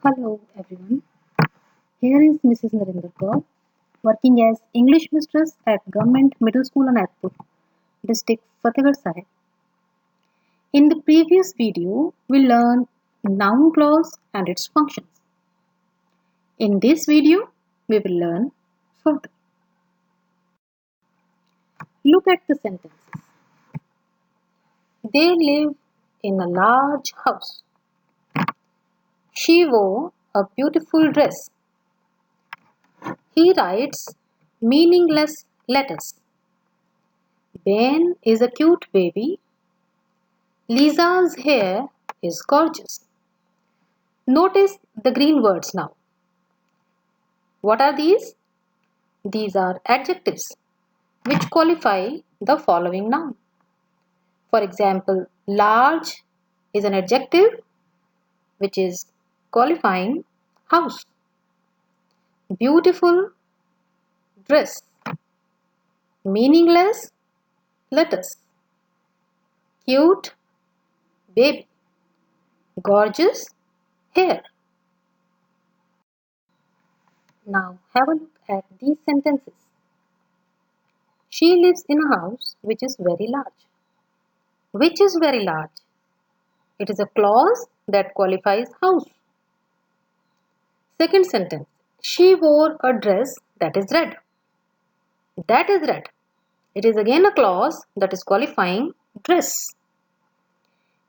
Hello everyone. Here is Mrs. Narinder Kaur, working as English mistress at Government Middle School Anandpur, District Fatehgarh Sahib. In the previous video, we learned noun clause and its functions. In this video, we will learn further. Look at the sentences. They live in a large house. She wore a beautiful dress. He writes meaningless letters. Ben is a cute baby. Lisa's hair is gorgeous. Notice the green words now. What are these? These are adjectives which qualify the following noun. For example, large is an adjective which is qualifying house. Beautiful dress. Meaningless letters. Cute baby. Gorgeous hair. Now have a look at these sentences. She lives in a house which is very large. Which is very large? It is a clause that qualifies house. Second sentence. She wore a dress that is red. That is red. It is again a clause that is qualifying dress.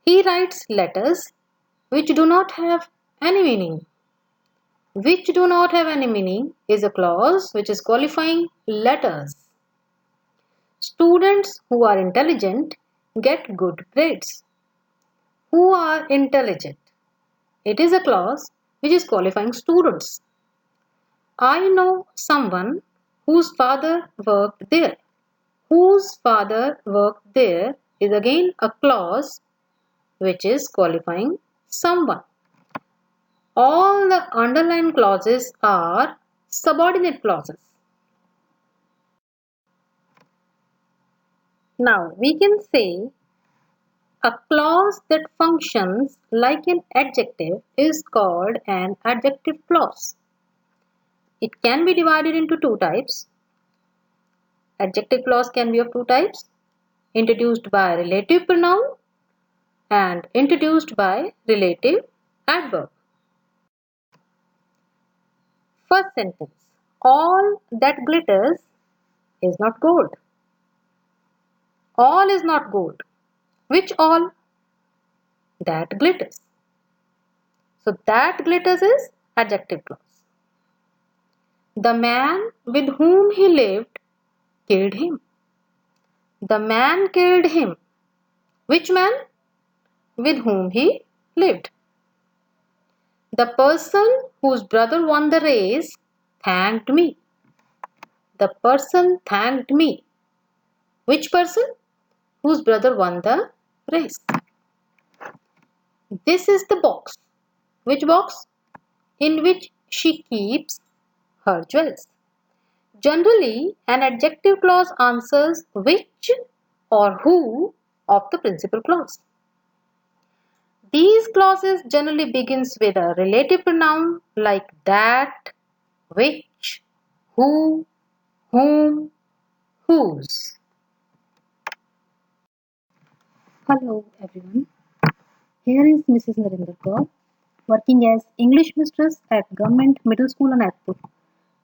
He writes letters which do not have any meaning. Which do not have any meaning is a clause which is qualifying letters. Students who are intelligent get good grades. Who are intelligent? It is a clause which is qualifying students. I know someone whose father worked there. Whose father worked there is again a clause which is qualifying someone. All the underlined clauses are subordinate clauses. Now we can say a clause that functions like an adjective is called an adjective clause. It can be divided into two types. Adjective clause can be of two types, introduced by relative pronoun and introduced by relative adverb. First sentence, all that glitters is not gold. All is not gold. Which all? That glitters. So that glitters is adjective clause. The man with whom he lived killed him. The man killed him. Which man? With whom he lived. The person whose brother won the race thanked me. The person thanked me. Which person? Whose brother won the race. This is the box. Which box? In which she keeps her jewels. Generally, an adjective clause answers which or who of the principal clause. These clauses generally begins with a relative pronoun like that, which, who, whom, whose. Hello everyone. Here is Mrs. Narinder Kaur, working as English mistress at Government Middle School Anandpur,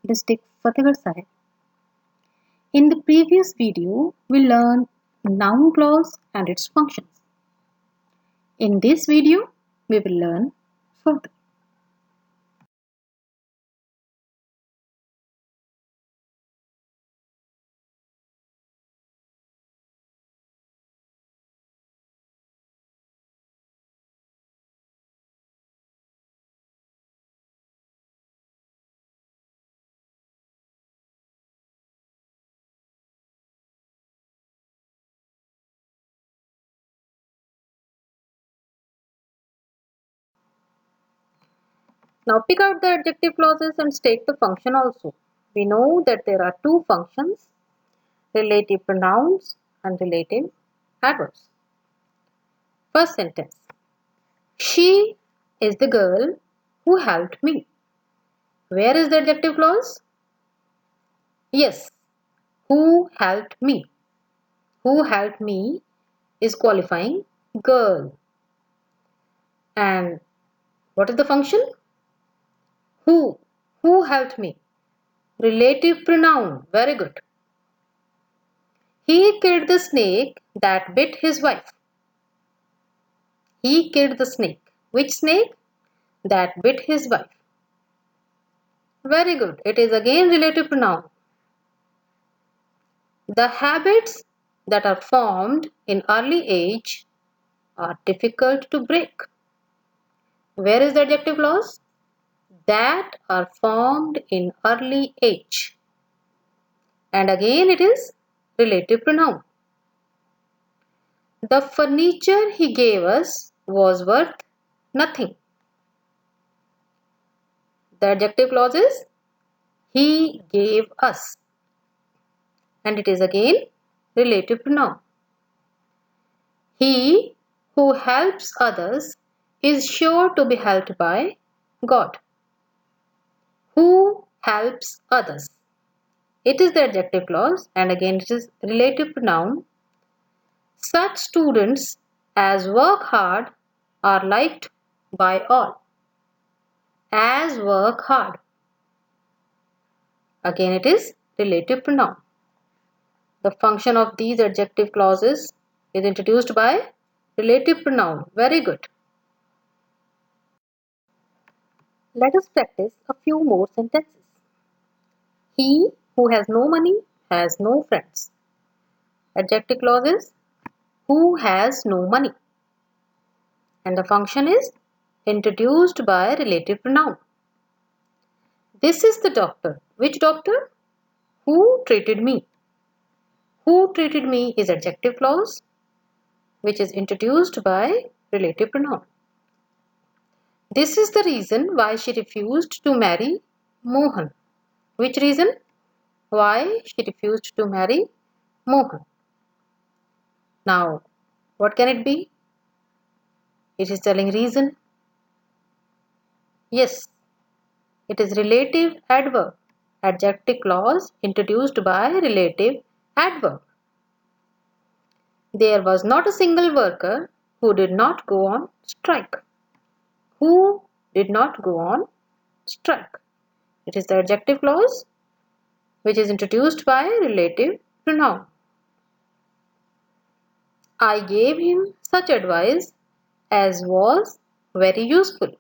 District Fatehgarh Sahib. In the previous video, we learned noun clause and its functions. In this video, we will learn further. Now pick out the adjective clauses and state the function also. We know that there are two functions, relative pronouns and relative adverbs. First sentence. She is the girl who helped me. Where is the adjective clause? Yes, who helped me. Who helped me is qualifying girl. And what is the function? Who. Who helped me? Relative pronoun. Very good. He killed the snake that bit his wife. He killed the snake. Which snake? That bit his wife. Very good. It is again relative pronoun. The habits that are formed in early age are difficult to break. Where is the adjective clause? That are formed in early age. And again it is relative pronoun. The furniture he gave us was worth nothing. The adjective clause is he gave us. And it is again relative pronoun. He who helps others is sure to be helped by God. Who helps others? It is the adjective clause and again it is relative pronoun. Such students as work hard are liked by all. As work hard. Again it is relative pronoun. The function of these adjective clauses is introduced by relative pronoun. Very good. Let us practice a few more sentences. He who has no money has no friends. Adjective clause is who has no money. And the function is introduced by relative pronoun. This is the doctor. Which doctor? Who treated me. Who treated me is adjective clause which is introduced by relative pronoun. This is the reason why she refused to marry Mohan. Which reason? Why she refused to marry Mohan. Now, what can it be? It is telling reason. Yes, it is relative adverb. Adjective clause introduced by relative adverb. There was not a single worker who did not go on strike. Who did not go on strike. It is the adjective clause which is introduced by relative pronoun. I gave him such advice as was very useful.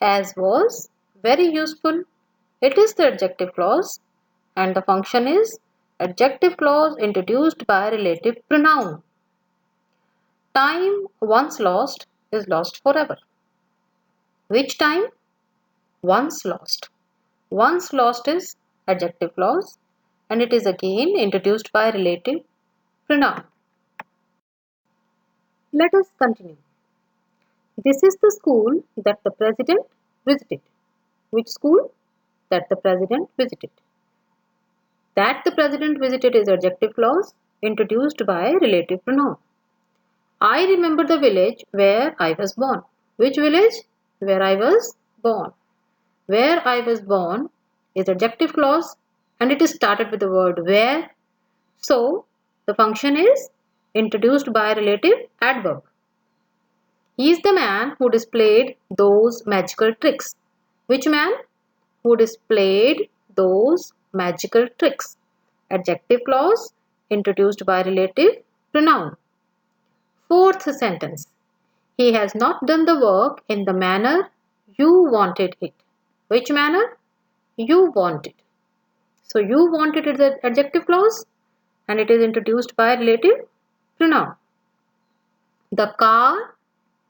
As was very useful. It is the adjective clause and the function is adjective clause introduced by relative pronoun. Time once lost is lost forever. Which time? Once lost. Once lost is adjective clause and it is again introduced by relative pronoun. Let us continue. This is the school that the president visited. Which school? That the president visited. That the president visited is adjective clause introduced by relative pronoun. I remember the village where I was born. Which village? Where I was born. Where I was born is adjective clause and it is started with the word where. So the function is introduced by relative adverb. He is the man who displayed those magical tricks. Which man? Who displayed those magical tricks. Adjective clause introduced by relative pronoun. Fourth sentence. He has not done the work in the manner you wanted it. Which manner? You wanted. So you wanted is the adjective clause and it is introduced by relative pronoun. The car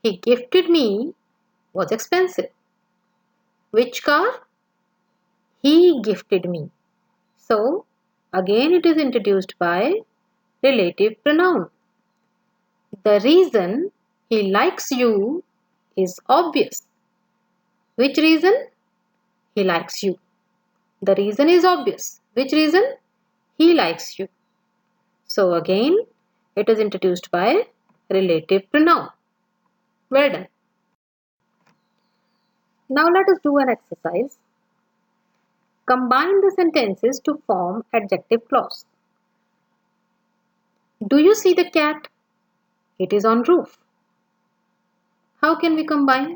he gifted me was expensive. Which car? He gifted me. So again it is introduced by relative pronoun. The reason he likes you is obvious. Which reason? He likes you. The reason is obvious. Which reason? He likes you. So again it is introduced by relative pronoun. Well done. Now let us do an exercise. Combine the sentences to form adjective clause. Do you see the cat? It is on roof. How can we combine?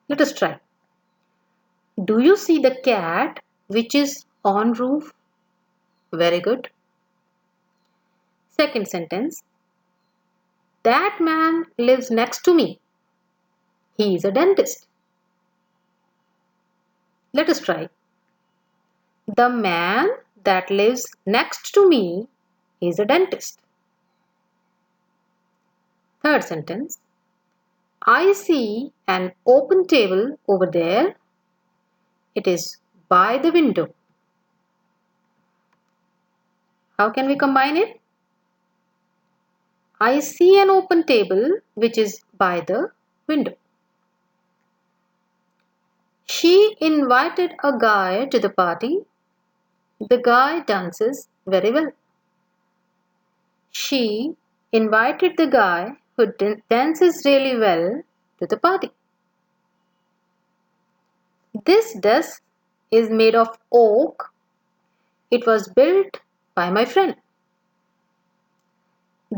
Let us try. Do you see the cat which is on roof? Very good. Second sentence. That man lives next to me. He is a dentist. Let us try. The man that lives next to me is a dentist. Third sentence. I see an open table over there. It is by the window. How can we combine it? I see an open table which is by the window. She invited a guy to the party. The guy dances very well. She invited the guy who dances really well to the party. This desk is made of oak. It was built by my friend.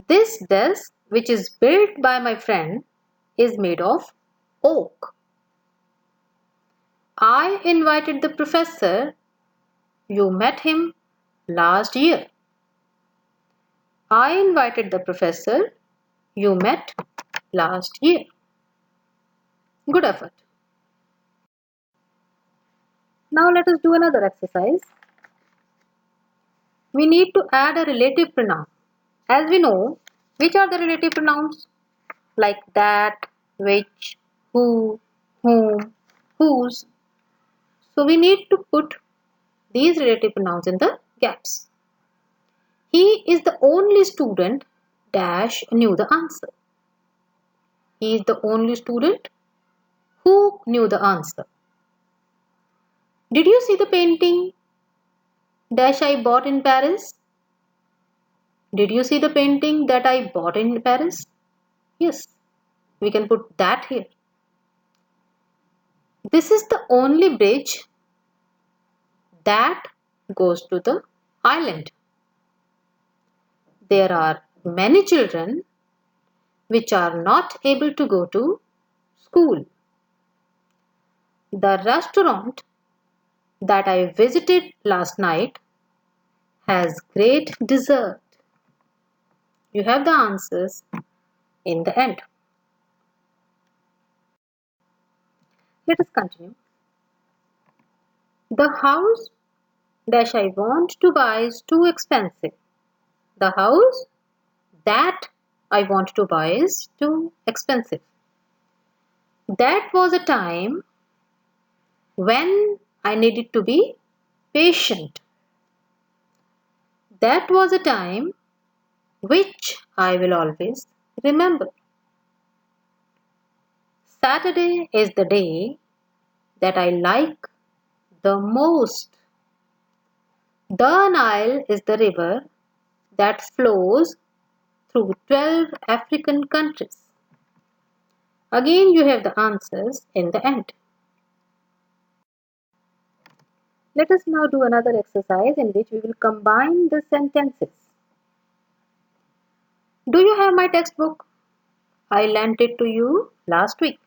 This desk, which is built by my friend, is made of oak. I invited the professor. You met him last year. I invited the professor. You met last year. Good effort. Now let us do another exercise. We need to add a relative pronoun. As we know, which are the relative pronouns? Like that, which, who, whom, whose. So we need to put these relative pronouns in the gaps. He is the only student dash knew the answer. He is the only student who knew the answer. Did you see the painting dash I bought in Paris? Did you see the painting that I bought in Paris? Yes, we can put that here. This is the only bridge that goes to the island. There are many children which are not able to go to school. The restaurant that I visited last night has great dessert. You have the answers in the end. Let us continue. The house dash I want to buy is too expensive. The house that I want to buy is too expensive. That was a time when I needed to be patient. That was a time which I will always remember. Saturday is the day that I like the most. The Nile is the river that flows through 12 African countries. Again, you have the answers in the end. Let us now do another exercise in which we will combine the sentences. Do you have my textbook? I lent it to you last week.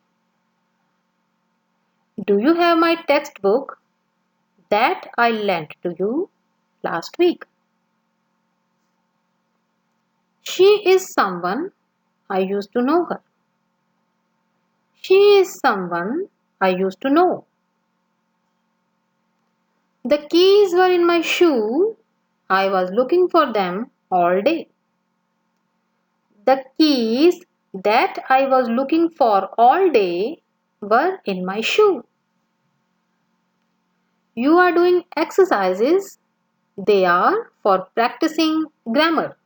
Do you have my textbook that I lent to you last week? She is someone I used to know her. She is someone I used to know. The keys were in my shoe. I was looking for them all day. The keys that I was looking for all day were in my shoe. You are doing exercises. They are for practicing grammar.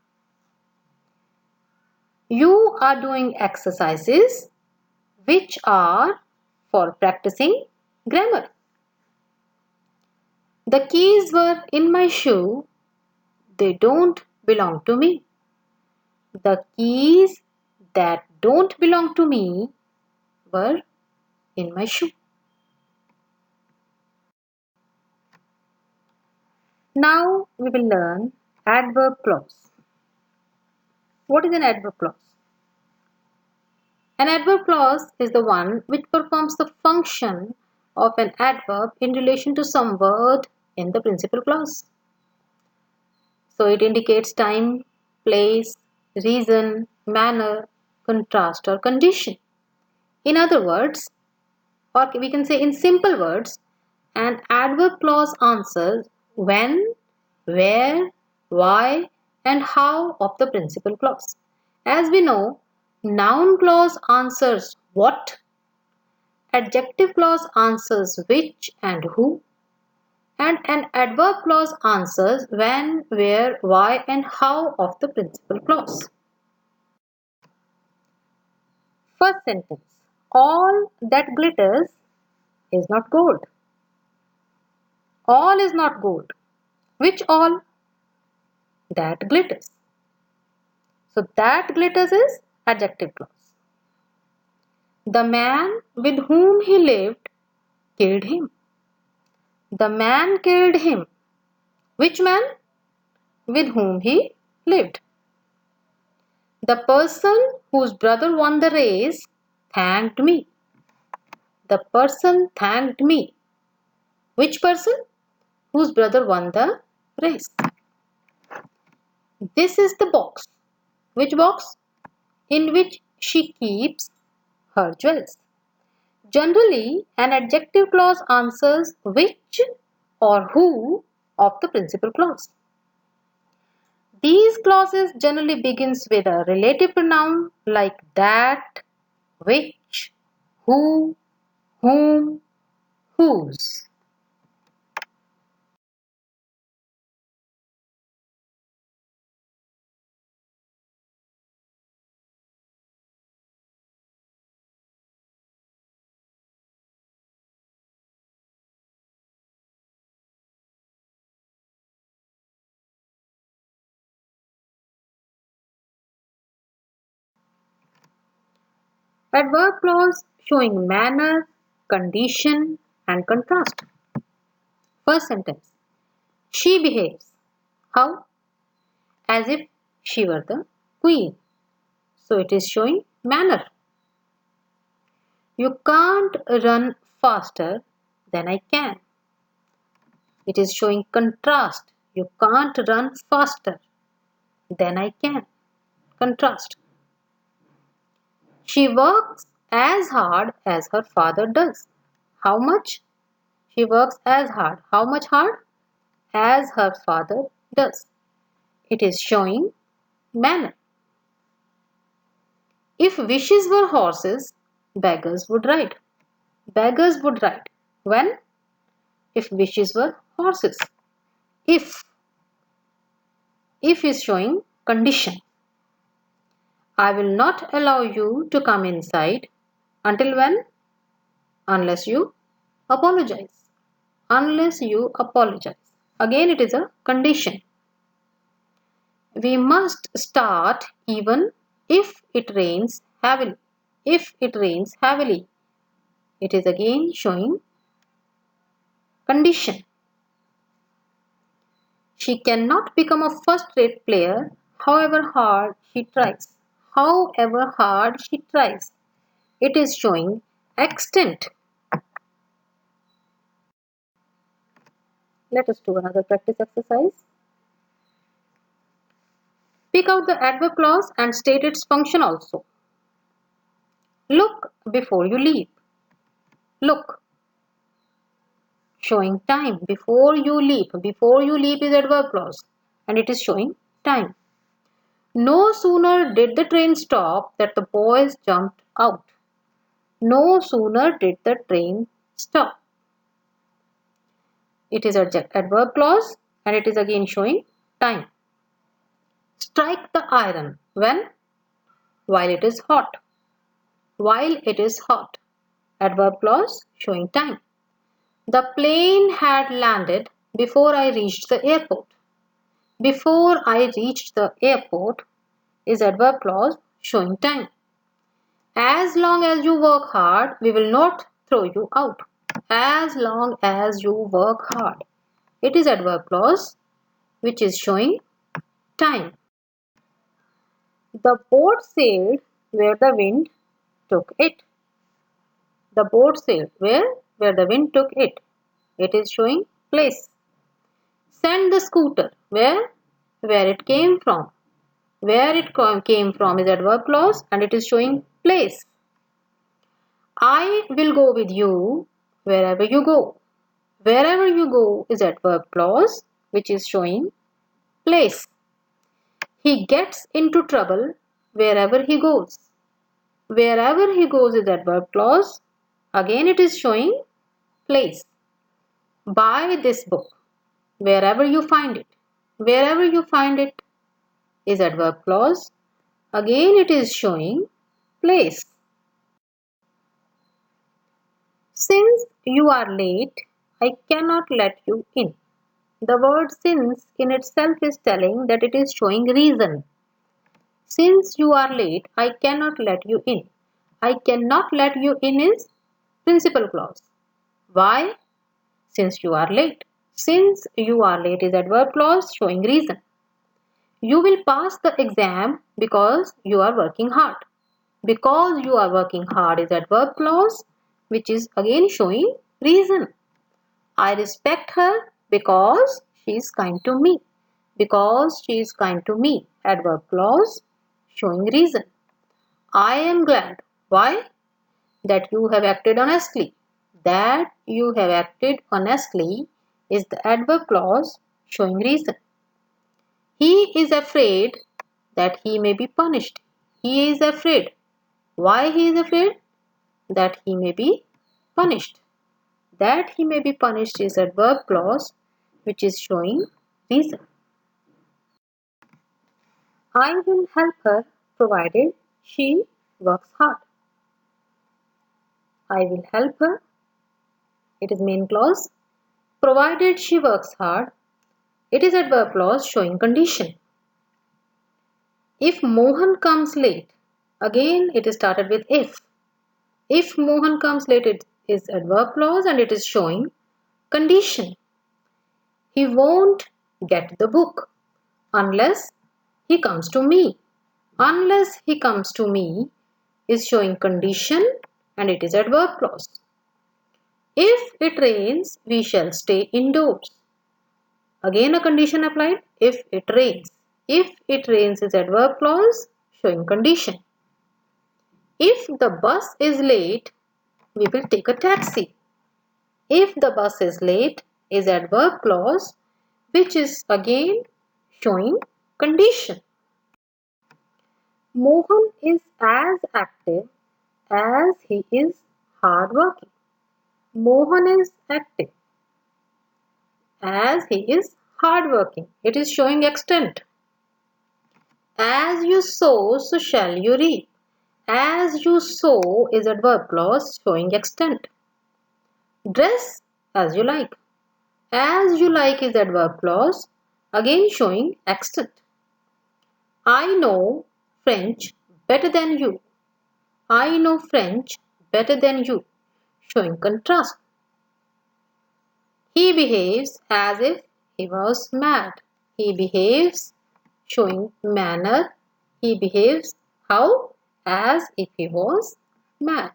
You are doing exercises which are for practicing grammar. The keys were in my shoe. They don't belong to me. The keys that don't belong to me were in my shoe. Now we will learn adverb clause. What is an adverb clause? An adverb clause is the one which performs the function of an adverb in relation to some word in the principal clause. So it indicates time, place, reason, manner, contrast or condition. In other words, or we can say in simple words, an adverb clause answers when, where, why and how of the principal clause. As we know, noun clause answers what, adjective clause answers which and who, and an adverb clause answers when, where, why and how of the principal clause. First sentence. All that glitters is not gold. All is not gold. Which all? That glitters. So that glitters is adjective clause. The man with whom he lived killed him. The man killed him. Which man? With whom he lived. The person whose brother won the race thanked me. The person thanked me. Which person? Whose brother won the race. This is the box. Which box? In which she keeps her jewels. Generally, an adjective clause answers which or who of the principal clause. These clauses generally begins with a relative pronoun like that, which, who, whom, whose. Adverb clause showing manner, condition and contrast. First sentence. She behaves. How? As if she were the queen. So it is showing manner. You can't run faster than I can. It is showing contrast. You can't run faster than I can. Contrast. She works as hard as her father does. How much? She works as hard. How much hard? As her father does. It is showing manner. If wishes were horses, beggars would ride. Beggars would ride. When? If wishes were horses. If. If is showing condition. I will not allow you to come inside until when? Unless you apologize. Unless you apologize. Again it is a condition. We must start even if it rains heavily. If it rains heavily. It is again showing condition. She cannot become a first-rate player however hard she tries. However hard she tries. It is showing extent. Let us do another practice exercise. Pick out the adverb clause and state its function also. Look before you leap. Look. Showing time. Before you leap. Before you leap is adverb clause and it is showing time. No sooner did the train stop that the boys jumped out. No sooner did the train stop. It is adverb clause and it is again showing time. Strike the iron. When? While it is hot. While it is hot. Adverb clause showing time. The plane had landed before I reached the airport. Before I reached the airport is adverb clause showing time. As long as you work hard, we will not throw you out. As long as you work hard. It is adverb clause which is showing time. The boat sailed where the wind took it. The boat sailed where the wind took it. It is showing place. Send the scooter where it came from. Where it came from is adverb clause and it is showing place. I will go with you wherever you go. Wherever you go is adverb clause which is showing place. He gets into trouble wherever he goes. Wherever he goes is adverb clause. Again it is showing place. Buy this book. Wherever you find it. Wherever you find it is adverb clause. Again it is showing place. Since you are late, I cannot let you in. The word since in itself is telling that it is showing reason. Since you are late, I cannot let you in. I cannot let you in is principal clause. Why? Since you are late. Since you are late is adverb clause showing reason. You will pass the exam because you are working hard. Because you are working hard is adverb clause which is again showing reason. I respect her because she is kind to me. Because she is kind to me. Adverb clause showing reason. I am glad. Why? That you have acted honestly. That you have acted honestly is the adverb clause showing reason. He is afraid that he may be punished. He is afraid. Why he is afraid? That he may be punished. That he may be punished is adverb clause which is showing reason. I will help her provided she works hard. I will help her. It is main clause. Provided she works hard. It is adverb clause showing condition. If Mohan comes late. Again it is started with if. If Mohan comes late it is adverb clause and it is showing condition. He won't get the book unless he comes to me. Unless he comes to me is showing condition and it is adverb clause. If it rains, we shall stay indoors. Again a condition applied. If it rains. If it rains is adverb clause showing condition. If the bus is late, we will take a taxi. If the bus is late is adverb clause which is again showing condition. Mohan is as active as he is hardworking. Mohan is active as he is hardworking. It is showing extent. As you sow, so shall you reap. As you sow is adverb clause showing extent. Dress as you like. As you like is adverb clause again showing extent. I know French better than you. I know French better than you. Showing contrast. He behaves as if he was mad. He behaves showing manner. He behaves how? As if he was mad.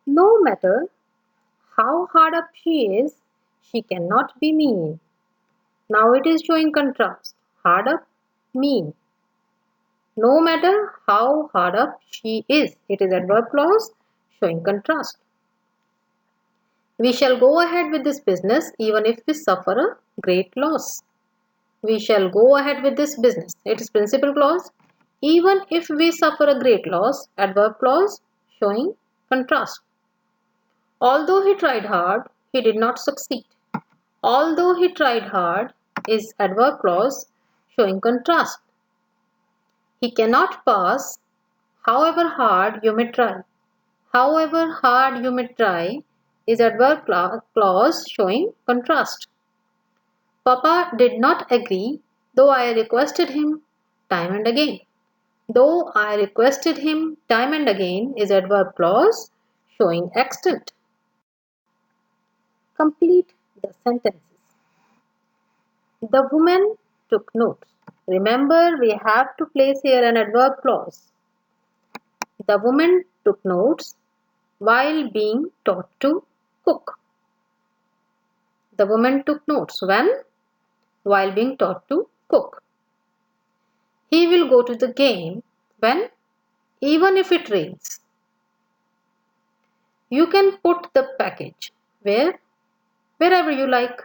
No matter how hard up she is, she cannot be mean. Now it is showing contrast. Hard up, mean. No matter how hard up she is, it is adverb clause showing contrast. We shall go ahead with this business even if we suffer a great loss. We shall go ahead with this business. It is principal clause. Even if we suffer a great loss, adverb clause showing contrast. Although he tried hard, he did not succeed. Although he tried hard is adverb clause showing contrast. He cannot pass however hard you may try. However hard you may try is adverb clause showing contrast. Papa did not agree though I requested him time and again. Though I requested him time and again is adverb clause showing extent. Complete the sentences. The woman took notes. Remember, we have to place here an adverb clause. The woman took notes while being taught to cook. The woman took notes when? While being taught to cook. He will go to the game when? Even if it rains. You can put the package where? Wherever you like.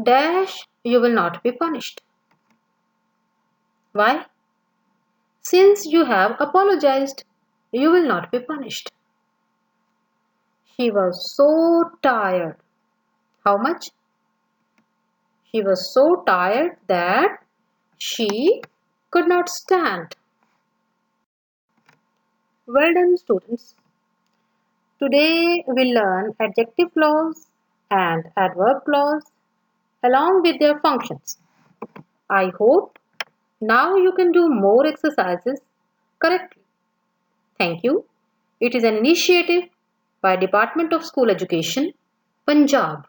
Dash, you will not be punished. Why? Since you have apologized, you will not be punished. She was so tired. How much? She was so tired that she could not stand. Well done, students. Today we learn adjective clause and adverb clause along with their functions. I hope now you can do more exercises correctly. Thank you. It is an initiative by Department of School Education, Punjab.